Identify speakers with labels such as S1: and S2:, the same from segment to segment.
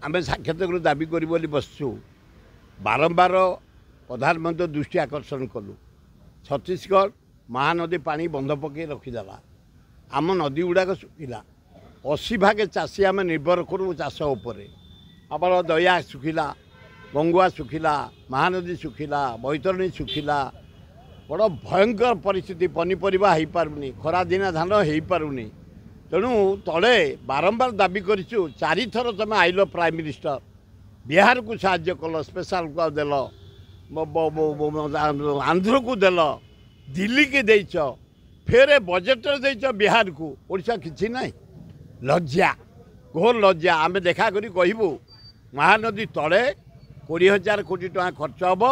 S1: आम साक्षात दाबी कर बसचु बारंबार प्रधानमंत्री दृष्टि आकर्षण कलु छत्तीसगढ़ महानदी पानी बंध पकई रखीदेला आम नदी गुड़ाक सुखिला 80 भाग चाषी आम निर्भर करूँ चाष उपरे आपर दया सुखिला गंगुआ सुखिला महानदी सुखिला बैतरणी सुखिला बड़ भयंकर परिस्थिति पनीपरिया हो पारुनी खरा दिना धान हो पारुनी तेणु तले बारंबार दाबी करूँ 4 थर तुम आइल प्राइम मिनिस्टर बिहार को साहाय्य कल स्पेशल को देल आंध्र को देल दिल्ली के देच फेर बजेट देच बिहार को ओडिशा किछि नहीं लज्जा घोर लज्जा आम देखा करी कहबू महानदी तले 20,000 कोटी टका खर्च हम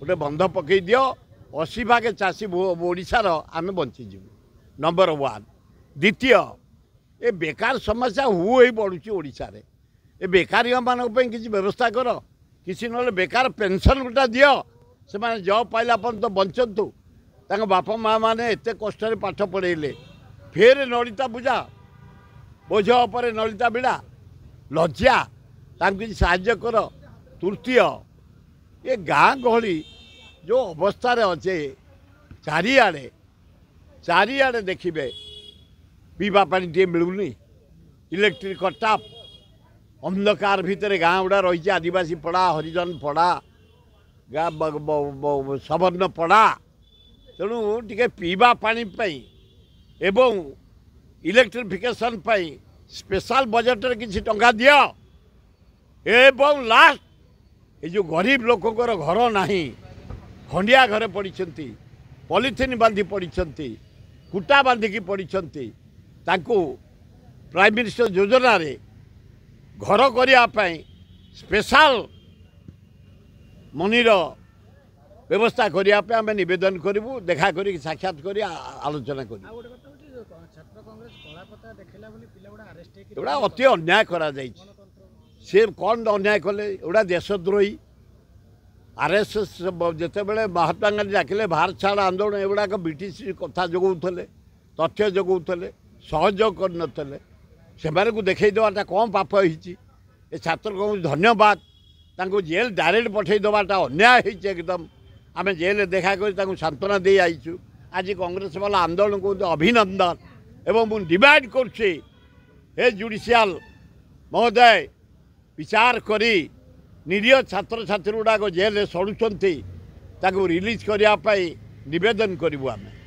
S1: गोटे बंध पकई दियो 80 भाग चाषी ओडिशार आम बंचीजु नंबर 1 द्वितीय ए बेकार समस्या हुई बढ़ुची ओडिशा रे ए बेकारी मान किसी व्यवस्था कर किसी ना बेकार पेंशन गोटा दियो से माने जॉब पाइला पर्यंत बंचतु तांग बापा माँ मैंने एत कष्ट पाठ पढ़ेले फेर नलिता पूजा बोझ पर नलिता बिड़ा लज्जा किसी साहाय्य कर तृतीय ये गाँ गहली जो अवस्था अच्छे चारिआडे देखिए पीवा पानी टे मिलूनी इलेक्ट्रिक कटाप अंधकार भितर गाँ गुड़ा रही आदिवासी पड़ा हरिजन पड़ा गाँ सवर्ण पड़ा तेणु टे पीवा पानी एवं इलेक्ट्रिफिकेशन स्पेशल बजेट किसी टंका दियो एवं लास्ट ये जो गरीब लोकंर घर नहीं खंडिया घरे पड़ी पॉलिथिन बांधी पड़ी कुटा बांधिकी पड़ी प्राइम मिनिस्टर योजना रे घर करने स्पेशल मनीर व्यवस्था करने आम नवेदन करूँ देखा कर साक्षात कर आलोचना कर अति अन्याय करा सी कौन अन्याय कले एवं देशद्रोही आरएसएस जिते बड़े महात्मा गांधी डाकिले भारत छाड़ आंदोलन एगुड़ाक ब्रिटिश कथा जगौले तथ्य जगौले सहयोग करनते से देखई देवाटा कौन पाप होती छात्र को धन्यवाद तांको जेल डायरेक्ट पठे देवाटा अन्याय होती एकदम आम जेल देखा कर सांत्वना दे आईचु आज कांग्रेस वाला आंदोलन को अभिनंदन एवं मुझे डिमांड करुच्छे हे जुडिशियल महोदय विचार करी निरीह छात्र छात्री गुड़ाक जेल सड़ुंट रिलीज करने निवेदन करूँ आम।